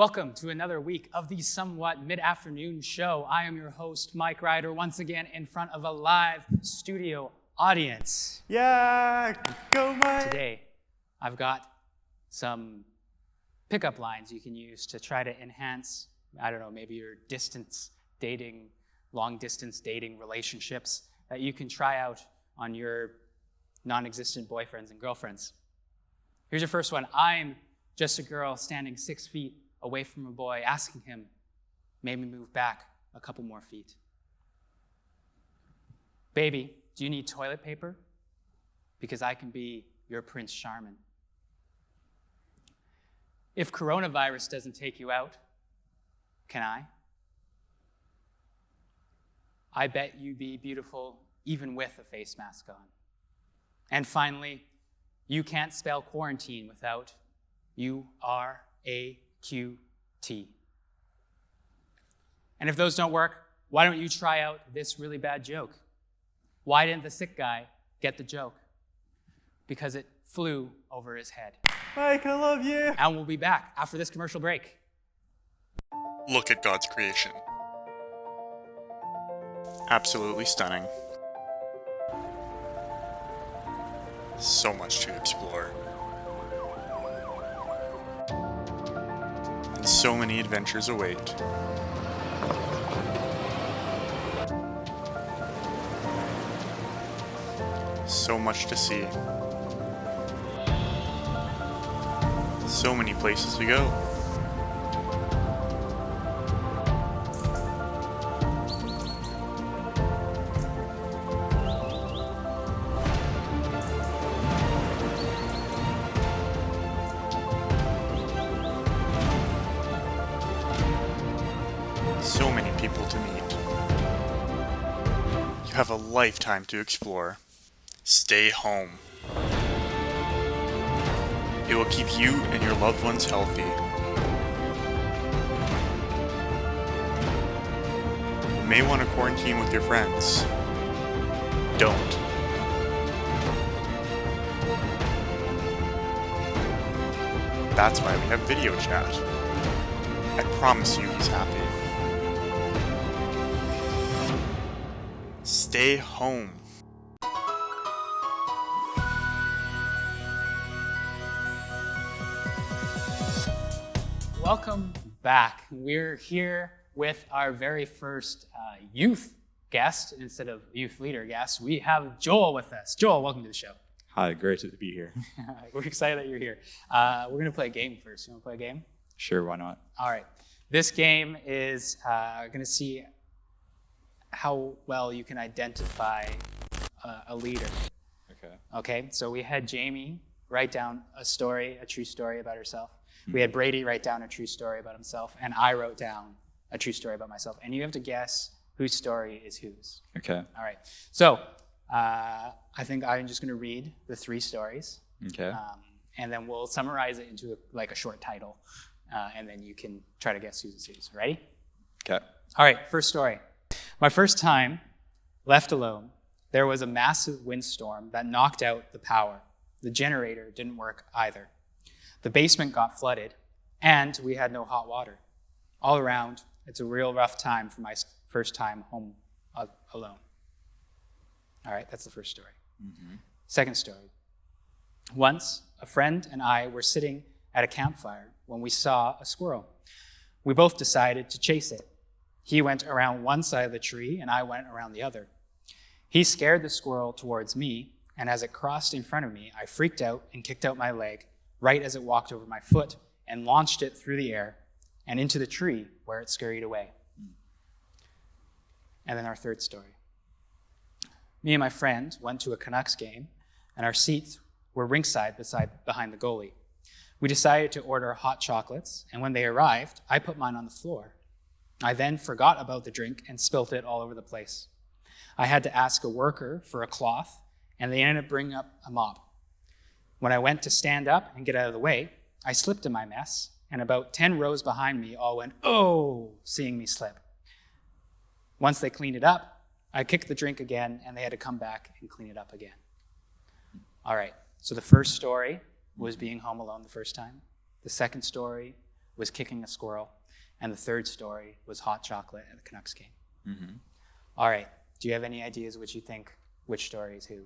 Welcome to another week of the somewhat mid-afternoon show. I am your host, Mike Ryder, once again in front of a live studio audience. Yeah, go Mike! Today, I've got some pickup lines you can use to try to enhance, maybe your long-distance dating relationships that you can try out on your non-existent boyfriends and girlfriends. Here's your first one. I'm just a girl standing 6 feet away from a boy, asking him, maybe move back a couple more feet. Baby, do you need toilet paper? Because I can be your Prince Charming. If coronavirus doesn't take you out, can I? I bet you'd be beautiful even with a face mask on. And finally, you can't spell quarantine without URAQT. And if those don't work, why don't you try out this really bad joke? Why didn't the sick guy get the joke? Because it flew over his head. Mike, I love you! And we'll be back after this commercial break. Look at God's creation. Absolutely stunning. So much to explore. And so many adventures await. So much to see. So many places to go. So many people to meet. You have a lifetime to explore. Stay home. It will keep you and your loved ones healthy. You may want to quarantine with your friends. Don't. That's why we have video chat. I promise you he's happy. Stay home. Welcome back. We're here with our very first youth guest instead of youth leader guest. We have Joel with us. Joel, welcome to the show. Hi, great to be here. We're excited that you're here. We're going to play a game first. You want to play a game? Sure, why not? All right. This game is going to see how well you can identify a leader. Okay, so we had Jamie write down a true story about herself. We had Brady write down a true story about himself, and I wrote down a true story about myself. And you have to guess whose story is whose. Okay. All right. So I think I'm just going to read the three stories. Okay. And then we'll summarize it into a short title, and then you can try to guess whose is whose. Ready? Okay. All right. First story. My first time left alone, there was a massive windstorm that knocked out the power. The generator didn't work either. The basement got flooded, and we had no hot water. All around, it's a real rough time for my first time home alone. All right, that's the first story. Mm-hmm. Second story. Once, a friend and I were sitting at a campfire when we saw a squirrel. We both decided to chase it. He went around one side of the tree, and I went around the other. He scared the squirrel towards me, and as it crossed in front of me, I freaked out and kicked out my leg right as it walked over my foot and launched it through the air and into the tree where it scurried away. And then our third story. Me and my friend went to a Canucks game, and our seats were ringside behind the goalie. We decided to order hot chocolates, and when they arrived, I put mine on the floor. I then forgot about the drink and spilt it all over the place. I had to ask a worker for a cloth, and they ended up bringing up a mop. When I went to stand up and get out of the way, I slipped in my mess, and about 10 rows behind me all went, "Oh," seeing me slip. Once they cleaned it up, I kicked the drink again, and they had to come back and clean it up again. All right, so the first story was being home alone the first time. The second story was kicking a squirrel. And the third story was hot chocolate at the Canucks game. Mm-hmm. All right. Do you have any ideas what you think, which story is who?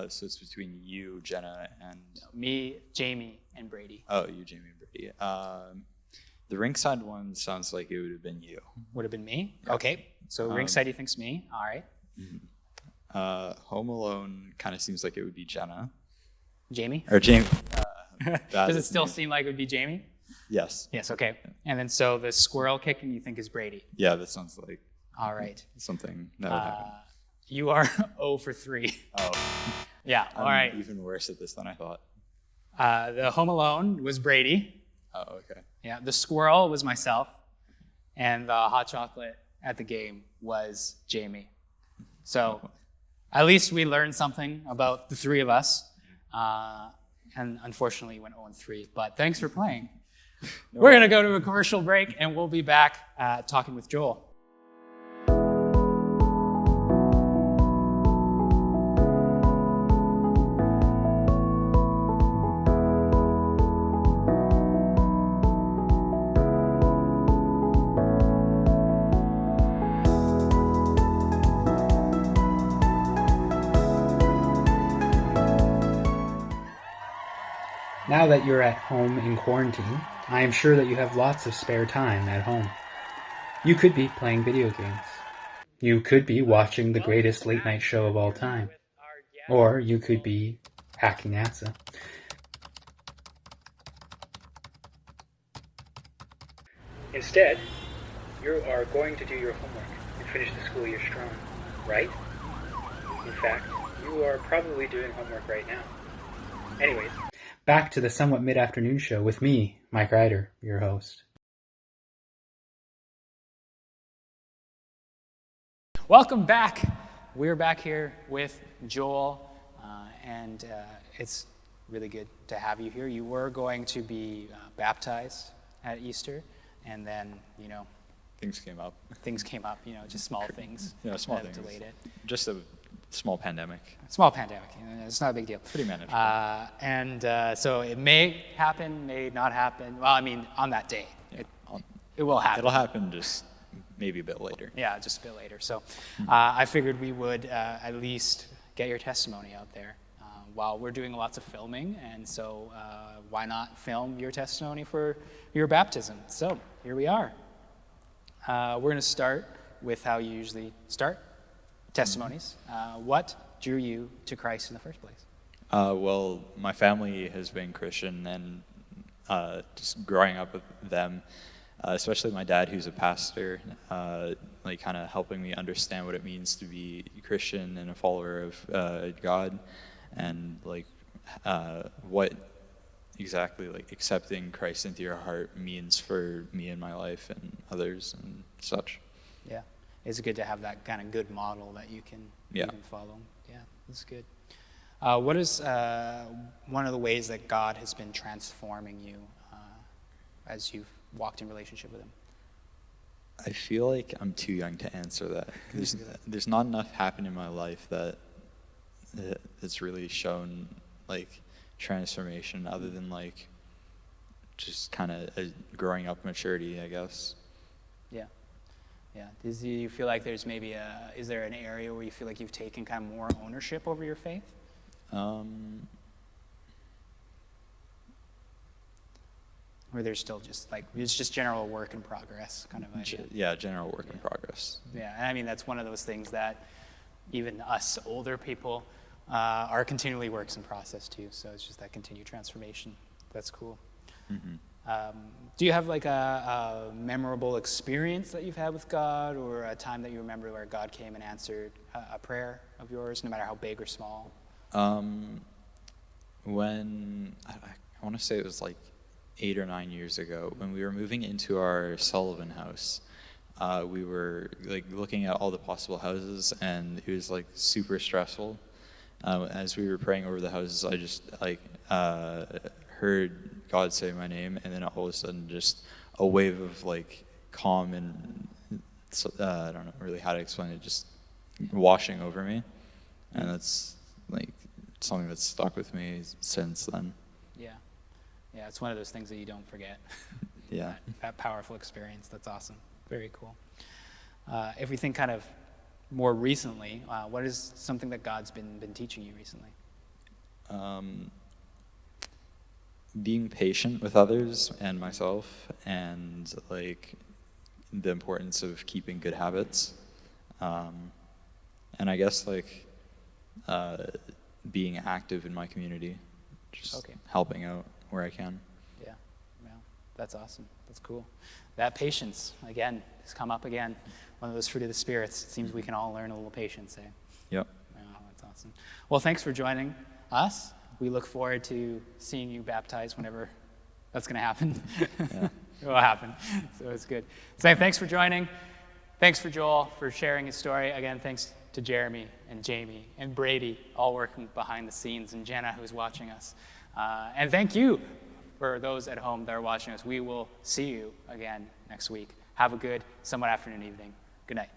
So it's between you, Jenna, and... Me, Jamie, and Brady. Oh, you, Jamie, and Brady. The Rinkside one sounds like it would have been you. Would have been me? Yeah. Okay. So Rinkside, he thinks me. All right. Home Alone kind of seems like it would be Jenna. Jamie? Or Jamie. Does it still seem like it would be Jamie? Yes. Yes, okay. And then so the squirrel kicking you think is Brady. Yeah, that sounds like All right. something that would happen. You are 0 for 3. Oh. Yeah, all right. I'm even worse at this than I thought. The Home Alone was Brady. Oh, okay. Yeah, the squirrel was myself. And the hot chocolate at the game was Jamie. So at least we learned something about the three of us. And unfortunately, went 0-3. But thanks for playing. We're going to go to a commercial break, and we'll be back talking with Joel. Now that you're at home in quarantine, I am sure that you have lots of spare time at home. You could be playing video games. You could be watching the greatest late night show of all time. Or you could be hacking NASA. Instead, you are going to do your homework and finish the school year strong, right? In fact, you are probably doing homework right now. Anyways, back to the somewhat mid-afternoon show with me, Mike Ryder, your host. Welcome back. We're back here with Joel, and it's really good to have you here. You were going to be baptized at Easter, and then, Things came up. Just small things. Small that things. Delayed it. Just a small pandemic. Small pandemic. It's not a big deal. Pretty manageable. So it may happen, may not happen. Well, on that day. Yeah, it will happen. It'll happen, just maybe a bit later. Yeah, just a bit later. So I figured we would at least get your testimony out there while we're doing lots of filming. And so why not film your testimony for your baptism? So here we are. We're going to start with how you usually start, testimonies. What drew you to Christ in the first place? Well, my family has been Christian, and just growing up with them, especially my dad, who's a pastor, kind of helping me understand what it means to be Christian and a follower of God, and what exactly accepting Christ into your heart means for me in my life and others and such. Yeah, it's good to have that kind of good model that you can follow. Yeah, that's good. What is one of the ways that God has been transforming you as you've walked in relationship with Him? I feel like I'm too young to answer that. There's not enough happened in my life that's really shown transformation, other than just kind of growing up maturity, I guess. Yeah. Do you feel like there's maybe is there an area where you feel like you've taken kind of more ownership over your faith? Or there's still just it's just general work in progress kind of idea? Yeah, general work in progress. Yeah, and that's one of those things that even us older people are continually works in process too. So it's just that continued transformation. That's cool. Mm-hmm. Do you have a memorable experience that you've had with God, or a time that you remember where God came and answered a prayer of yours, no matter how big or small? When I want to say it was 8 or 9 years ago, when we were moving into our Sullivan house, we were looking at all the possible houses, and it was super stressful. As we were praying over the houses, I just heard God say my name, and then all of a sudden just a wave of calm and I don't know really how to explain it, just washing over me. And that's like something that's stuck with me since then. Yeah. Yeah, it's one of those things that you don't forget. Yeah. That powerful experience. That's awesome. Very cool. If we think kind of more recently, what is something that God's been teaching you recently? Being patient with others and myself, and like the importance of keeping good habits, and I guess like being active in my community, just helping out where I can. Yeah, well, that's awesome. That's cool. That patience, again, has come up again. One of those fruit of the spirits. It seems we can all learn a little patience, eh? Yep. Oh, that's awesome. Well, thanks for joining us. We look forward to seeing you baptized whenever that's going to happen. Yeah. It will happen. So it's good. So thanks for joining. Thanks for Joel for sharing his story. Again, thanks to Jeremy and Jamie and Brady, all working behind the scenes, and Jenna, who's watching us. And thank you for those at home that are watching us. We will see you again next week. Have a good somewhat afternoon, evening. Good night.